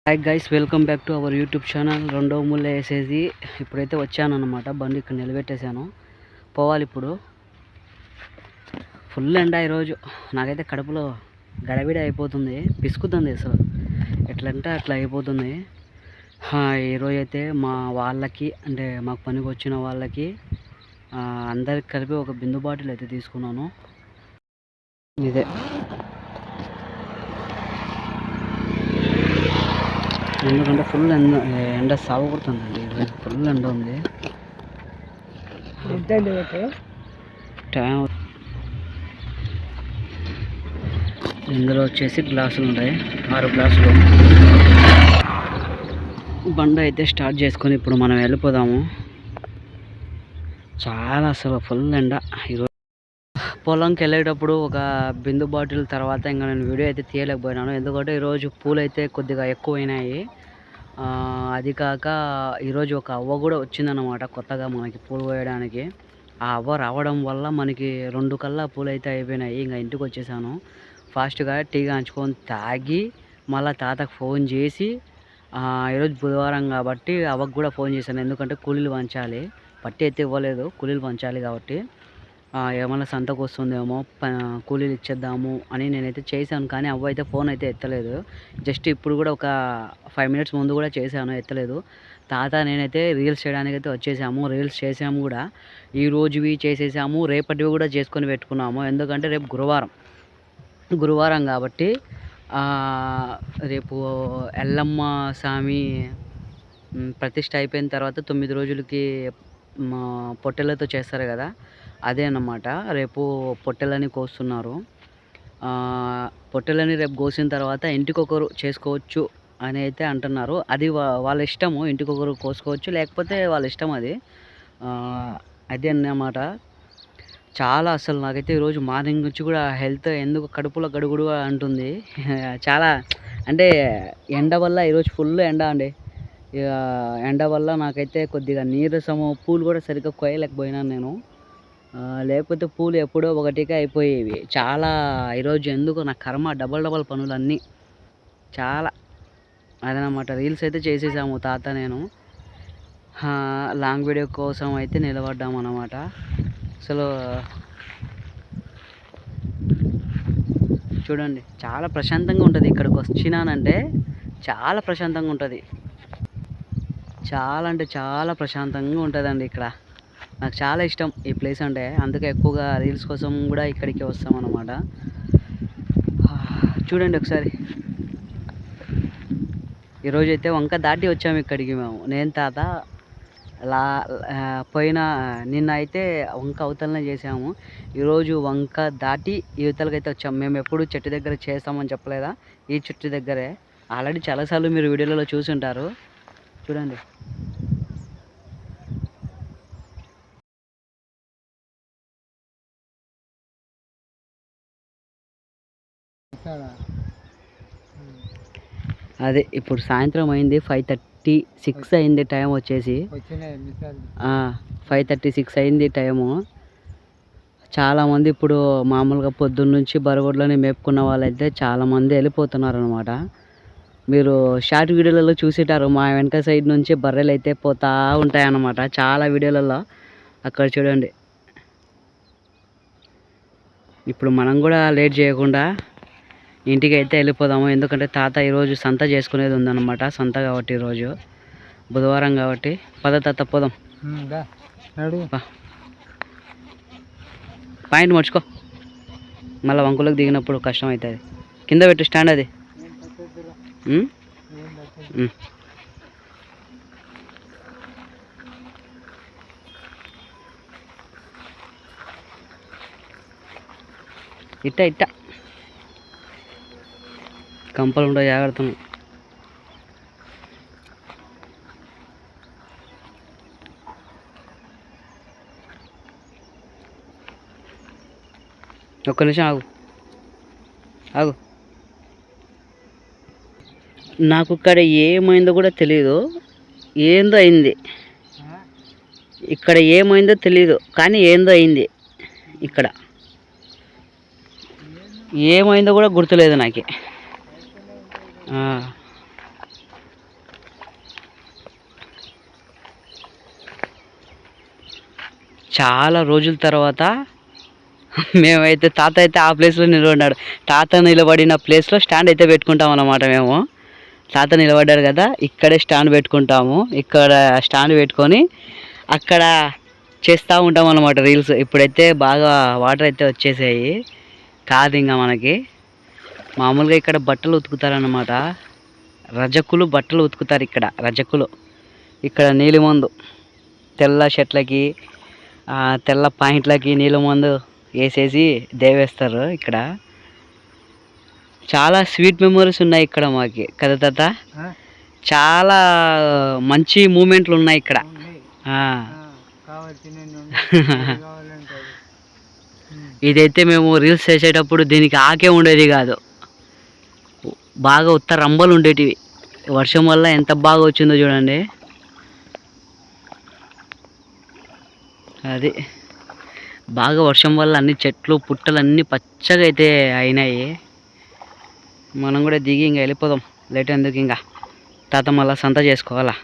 Hi guys, welcome back to our YouTube channel. రెండవ ముళ్ళ వేసేసి ఇప్పుడైతే వచ్చాను అనమాట. బండి ఇక్కడ నిలబెట్టేశాను, పోవాలి ఇప్పుడు. ఫుల్ ఎండ ఈరోజు. నాకైతే కడుపులో గడబిడ అయిపోతుంది, పిసుకుతుంది అసలు. ఎట్లంటే అట్లా అయిపోతుంది. ఈరోజు అయితే మా వాళ్ళకి, అంటే మాకు పనికి వచ్చిన వాళ్ళకి అందరికి కలిపి ఒక బిందు బాటిల్ అయితే తీసుకున్నాను. ఇదే ఎందుకంటే ఫుల్ ఎండ సాగు కొడుతుందండి. ఈరోజు ఫుల్ ఎండ ఉంది. టైం ఇందులో వచ్చేసి గ్లాసులు ఉంటాయి, 6 గ్లాసులు. బండి అయితే స్టార్ట్ చేసుకొని ఇప్పుడు మనం వెళ్ళిపోదాము. చాలా అసలు ఫుల్ ఎండ ఈరోజు. పొలంకి వెళ్ళేటప్పుడు ఒక బిందు బాటిల్ తర్వాత ఇంకా నేను వీడియో అయితే తీయలేకపోయినాను, ఎందుకంటే ఈరోజు పూలు అయితే కొద్దిగా ఎక్కువైనాయి. అది కాక ఈరోజు ఒక అవ్వ కూడా వచ్చిందన్నమాట కొత్తగా మనకి పూలు కోయడానికి. ఆ అవ్వ రావడం వల్ల మనకి 2 కల్లా పూలు అయితే అయిపోయినాయి. ఇంకా ఇంటికి వచ్చేసాను ఫాస్ట్గా, టీ కాంచుకొని తాగి మళ్ళీ తాతకు ఫోన్ చేసి, ఈరోజు బుధవారం కాబట్టి అవ్వకు కూడా ఫోన్ చేశాను, ఎందుకంటే కూలీలు పంచాలి. పట్టి అయితే ఇవ్వలేదు, కూలీలు పంచాలి కాబట్టి ఏమన్నా సంతకు వస్తుందేమో కూలీలు ఇచ్చేద్దాము అని నేనైతే చేశాను. కానీ అవ్వ అయితే ఫోన్ అయితే ఎత్తలేదు. జస్ట్ ఇప్పుడు కూడా ఒక 5 మినిట్స్ ముందు కూడా చేశాను, ఎత్తలేదు. తాత నేనైతే రీల్స్ చేయడానికి అయితే వచ్చేసాము. రీల్స్ చేసాము కూడా, ఈ రోజువి చేసేసాము, రేపటివి కూడా చేసుకొని పెట్టుకున్నాము. ఎందుకంటే రేపు గురువారం కాబట్టి రేపు ఎల్లమ్మ స్వామి ప్రతిష్ట అయిపోయిన తర్వాత 9 రోజులకి పొట్టెలతో చేస్తారు కదా, అదే అన్నమాట. రేపు పొట్టెలని కోస్తున్నారు. పొట్టెలని రేపు కోసిన తర్వాత ఇంటికొకరు చేసుకోవచ్చు అని అయితే అంటున్నారు. అది వాళ్ళ ఇష్టము, ఇంటికొకరు కోసుకోవచ్చు, లేకపోతే వాళ్ళ ఇష్టం అది. అదే అన్నమాట. చాలా అసలు నాకైతే ఈరోజు మార్నింగ్ నుంచి కూడా హెల్త్ ఎందుకు కడుపులో గడుగుడు అంటుంది. చాలా అంటే ఎండ వల్ల ఈరోజు ఫుల్ ఎండ అండి. ఎండ వల్ల నాకైతే కొద్దిగా నీరసము, పూలు కూడా సరిగ్గా కోయలేకపోయినాను నేను. లేకపోతే పూలు ఎప్పుడో ఒకటిగా అయిపోయేవి. చాలా ఈరోజు ఎందుకు నా కర్మ, డబల్ పనులు అన్నీ చాలా. అదనమాట. రీల్స్ అయితే చేసేసాము తాత నేను. లాంగ్ వీడియో కోసం అయితే నిలబడ్డాము అన్నమాట. అసలు చూడండి, చాలా ప్రశాంతంగా ఉంటుంది. ఇక్కడికి వచ్చినానంటే చాలా ప్రశాంతంగా ఉంటుంది. చాలా అంటే చాలా ప్రశాంతంగా ఉంటుందండి ఇక్కడ. నాకు చాలా ఇష్టం ఈ ప్లేస్ అంటే, అందుకే ఎక్కువగా రీల్స్ కోసం కూడా ఇక్కడికి వస్తాం అన్నమాట. చూడండి ఒకసారి, ఈరోజు అయితే వంక దాటి వచ్చాము ఇక్కడికి మేము, నేను తాత. నిన్న అయితే వంక అవతలనే చేసాము, ఈరోజు వంక దాటి యువతలకైతే వచ్చాము. మేము ఎప్పుడు చెట్టు దగ్గర చేస్తామని చెప్పలేదా, ఈ చెట్టు దగ్గరే. ఆల్రెడీ చాలాసార్లు మీరు వీడియోలలో చూసి ఉంటారు. చూడండి, అదే ఇప్పుడు సాయంత్రం అయింది, 5:36 అయింది టైం వచ్చేసి. 5:36 అయింది టైము. చాలామంది ఇప్పుడు మామూలుగా పొద్దున్న నుంచి బరగొడ్లని మేపుకున్న వాళ్ళైతే చాలామంది వెళ్ళిపోతున్నారు అనమాట. మీరు షార్ట్ వీడియోలలో చూసేటారు, మా వెనక సైడ్ నుంచి బర్రెలు అయితే పోతూ ఉంటాయన్నమాట చాలా వీడియోలలో. అక్కడ చూడండి. ఇప్పుడు మనం కూడా లేట్ చేయకుండా ఇంటికి అయితే వెళ్ళిపోదాము, ఎందుకంటే తాత ఈరోజు సంత చేసుకునేది ఉందన్నమాట. సంత కాబట్టి ఈరోజు బుధవారం కాబట్టి. పద తాత పోదాం. పాయింట్ మర్చుకో, మళ్ళీ వంకులకు దిగినప్పుడు కష్టం అవుతుంది. కింద పెట్టు స్టాండ్ అది. ఇట్ట కంపలు ఉంటాయి, జాగ్రత్త. ఒక్క నిమిషం ఆగు. నాకు ఇక్కడ ఏమైందో కూడా తెలీదు, ఏందో అయింది ఇక్కడ. ఏమైందో తెలీదు కానీ ఏందో అయింది ఇక్కడ. ఏమైందో కూడా గుర్తులేదు నాకు. చాలా రోజుల తర్వాత మేమైతే తాత అయితే ఆ ప్లేస్లో నిలబడ్డాడు. తాత నిలబడిన ప్లేస్లో స్టాండ్ అయితే పెట్టుకుంటాం అన్నమాట. మేము తాత నిలబడ్డాడు కదా, ఇక్కడే స్టాండ్ పెట్టుకుంటాము. ఇక్కడ స్టాండ్ పెట్టుకొని అక్కడ చేస్తూ ఉంటాం అన్నమాట రీల్స్. ఇప్పుడైతే బాగా వాటర్ అయితే వచ్చేసాయి, కాదు ఇంకా మనకి. మామూలుగా ఇక్కడ బట్టలు ఉతుకుతారన్నమాట. రజకులు బట్టలు ఉతుకుతారు ఇక్కడ. రజకులు ఇక్కడ నీలిమందు తెల్ల షర్ట్లకి తెల్ల పాయింట్లకి నీలిమందు వేసేసి దేవేస్తారు. ఇక్కడ చాలా స్వీట్ మెమరీస్ ఉన్నాయి ఇక్కడ మాకి కదా తాత. చాలా మంచి మూమెంట్లు ఉన్నాయి ఇక్కడ. ఇదైతే మేము రీల్స్ చేసేటప్పుడు దీనికి ఆకే ఉండేది కాదు, బాగా ఉత్త రంబలు ఉండేటివి. వర్షం వల్ల ఎంత బాగా వచ్చిందో చూడండి. అది బాగా వర్షం వల్ల అన్ని చెట్లు పుట్టలు అన్నీ పచ్చగా అయితే అయినాయి. మనం కూడా దిగి ఇంకా వెళ్ళిపోదాం, లేట్ ఎందుకు ఇంకా. తాత మళ్ళీ సంత చేసుకోవాలా.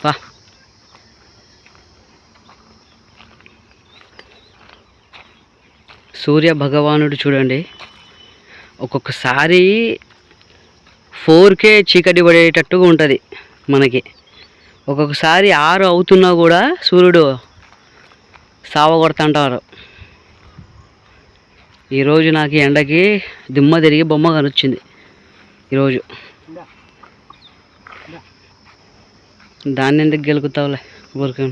వా సూర్య భగవానుడు చూడండి, ఒక్కొక్కసారి 4K చీకటి పడేటట్టుగా ఉంటుంది మనకి. ఒక్కొక్కసారి 6 అవుతున్నా కూడా సూర్యుడు సావగొడుతుంటారు. ఈరోజు నాకు ఎండకి దిమ్మ తిరిగి బొమ్మ కనొచ్చింది ఈరోజు. దాన్ని ఎందుకు గెలుకుతావులే ఊరికే.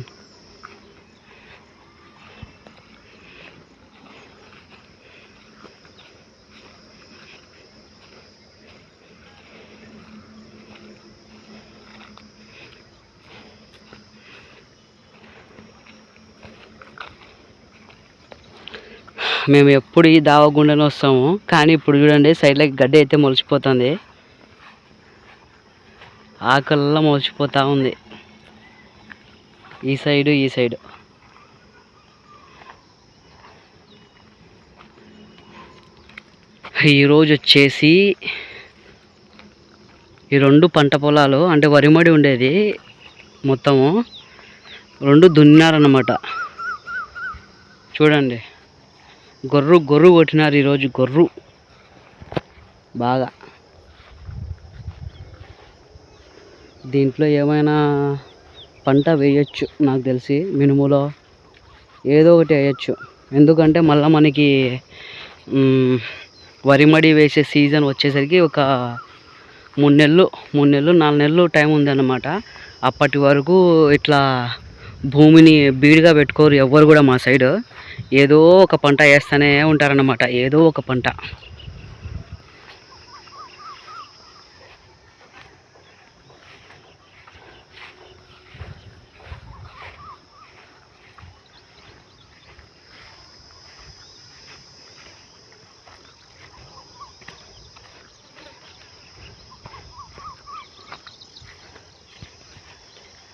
మేము ఎప్పుడు ఈ దావగుండనే వస్తాము, కానీ ఇప్పుడు చూడండి సైడ్లోకి గడ్డి అయితే మొలిచిపోతుంది. ఆకల్లా మొలిచిపోతూ ఉంది ఈ సైడు ఈ సైడు. ఈరోజు వచ్చేసి ఈ 2 పంట పొలాలు అంటే వరిమడి ఉండేది మొత్తము 2 దున్నారన్నమాట. చూడండి, గొర్రు కొట్టినారు ఈరోజు. గొర్రు బాగా. దీంట్లో ఏమైనా పంట వేయచ్చు నాకు తెలిసి, మినుములో ఏదో ఒకటి వేయచ్చు. ఎందుకంటే మళ్ళీ మనకి వరిమడి వేసే సీజన్ వచ్చేసరికి ఒక 3 నెలలు 4 నెలలు టైం ఉందన్నమాట. అప్పటి వరకు ఇట్లా భూమిని బీడుగా పెట్టుకోరు ఎవ్వరు కూడా మా సైడ్. ఏదో ఒక పంట వేస్తూనే ఉంటారన్నమాట, ఏదో ఒక పంట.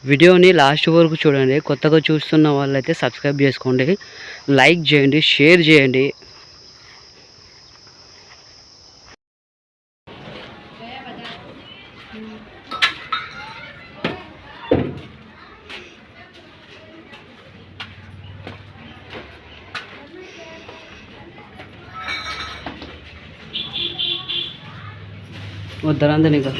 వీడియోని లాస్ట్ వరకు చూడండి. కొత్తగా చూస్తున్న వాళ్ళైతే సబ్స్క్రైబ్ చేసుకోండి, లైక్ చేయండి, షేర్ చేయండి. వద్దరంద నీకు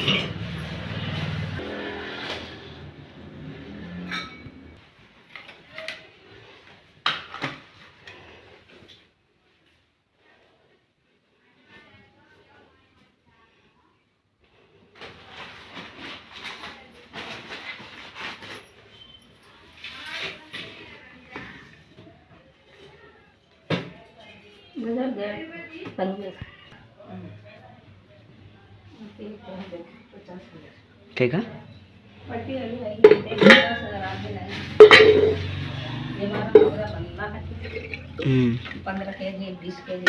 ठीक है। 15 kg 20 kg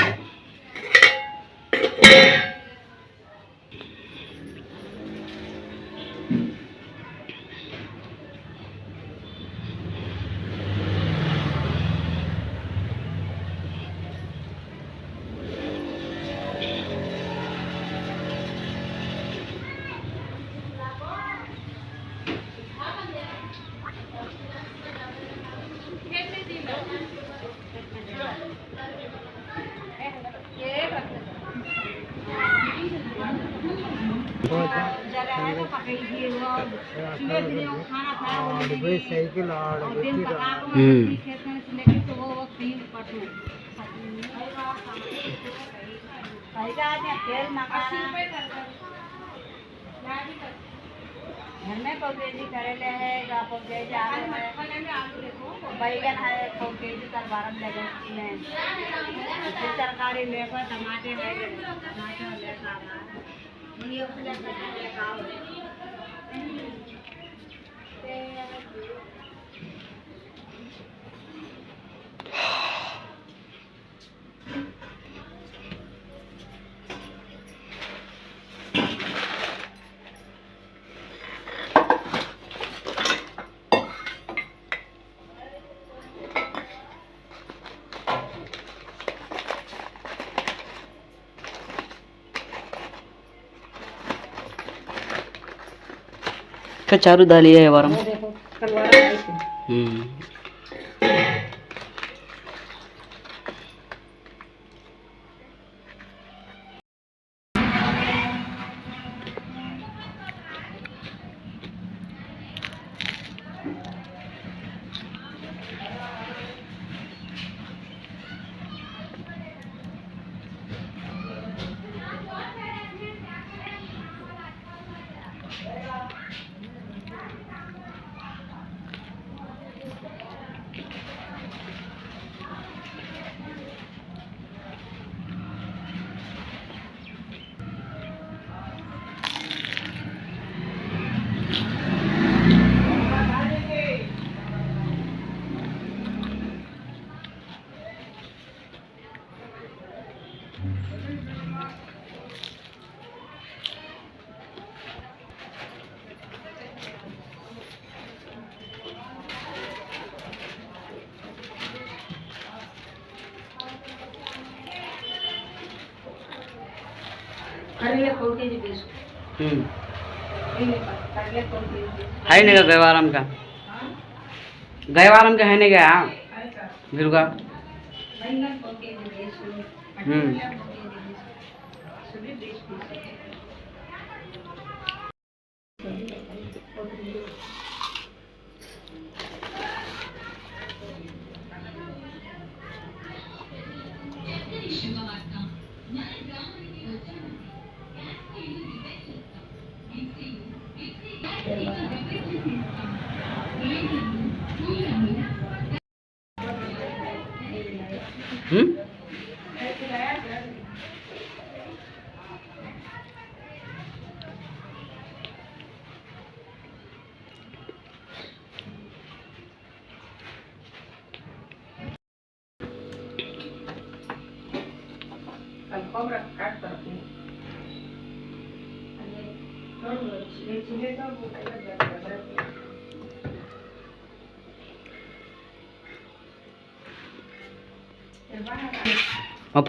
घर में पौकेजी करेले है पौकेजी आलू है बैगन है पौकेजी कर 12 लगे में तरकारी लेकर टमाटे है टमाटर लेकर ये उसले लेकर आओ का चारू दाली है वारम है नहीं गए वारम का है नहीं गया फिर का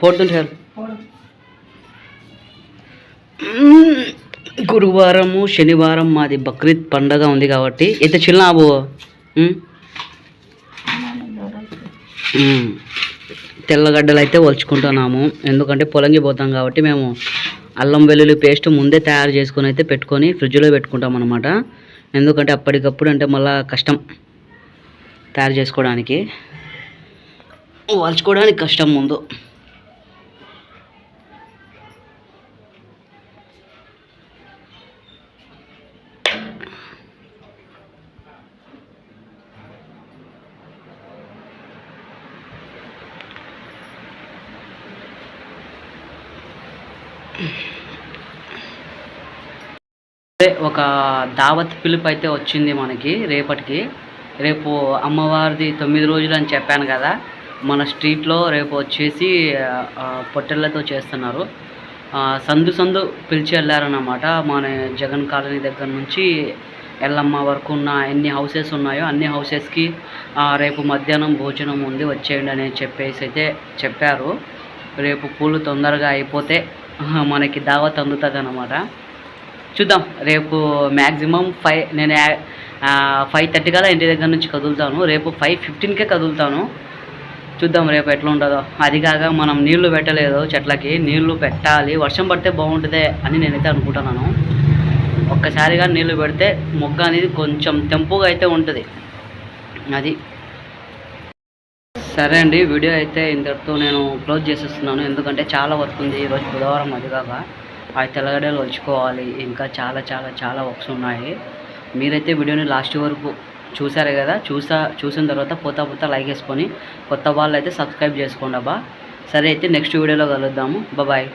फोटो గురువారము శనివారం మాది బక్రీద్ పండగ ఉంది కాబట్టి అయితే చిల్లాబు తెల్లగడ్డలు అయితే ఒలుచుకుంటున్నాము. ఎందుకంటే పొలంగి పోతాం కాబట్టి మేము అల్లం వెల్లుల్లి పేస్ట్ ముందే తయారు చేసుకొని అయితే పెట్టుకొని ఫ్రిడ్జ్లో పెట్టుకుంటాం అన్నమాట. ఎందుకంటే అప్పటికప్పుడు అంటే మళ్ళీ కష్టం తయారు చేసుకోవడానికి, ఒలుచుకోవడానికి కష్టం ముందు. ఒక దావత్ పిలుపు అయితే వచ్చింది మనకి రేపటికి. రేపు అమ్మవారిది 9 రోజులు అని చెప్పాను కదా, మన స్ట్రీట్లో రేపు వచ్చేసి పొట్టెళ్ళతో చేస్తున్నారు. సందు సందు పిలిచి వెళ్ళారన్నమాట. మన జగన్ కాలనీ దగ్గర నుంచి ఎల్లమ్మ వరకు ఉన్న ఎన్ని హౌసెస్ ఉన్నాయో అన్ని హౌసెస్కి రేపు మధ్యాహ్నం భోజనం ఉంది, వచ్చేయండి అని చెప్పేసి అయితే చెప్పారు. రేపు పూలు తొందరగా అయిపోతే మనకి దావత్ అందుతుంది అన్నమాట. చూద్దాం, రేపు మ్యాక్సిమం నేను 5:30 కల్లా ఇంటి దగ్గర నుంచి కదులుతాను. రేపు 5:15కే కదులుతాను. చూద్దాం రేపు ఎట్లా ఉంటుందో. అది కాక మనం నీళ్లు పెట్టలేదు, చెట్లకి నీళ్లు పెట్టాలి. వర్షం పడితే బాగుంటుంది అని నేనైతే అనుకుంటున్నాను. ఒక్కసారిగా నీళ్లు పెడితే మొగ్గ అనేది కొంచెం తెంపుగా అయితే ఉంటుంది. అది సరే అండి, వీడియో అయితే ఇంతటితో నేను క్లోజ్ చేసేస్తున్నాను. ఎందుకంటే చాలా వర్క్ ఉంది ఈరోజు బుధవారం. అది కాక ఆ తెల్లగడ్డలు వలుచుకోవాలి, ఇంకా చాలా చాలా చాలా వర్క్స్ ఉన్నాయి. మీరైతే వీడియోని లాస్ట్ వరకు చూసారే కదా, చూసిన తర్వాత పోతా లైక్ వేసుకొని కొత్త వాళ్ళు అయితే సబ్స్క్రైబ్ చేసుకోండి అబ్బా. సరే అయితే నెక్స్ట్ వీడియోలో కలుద్దాము. బాయ్.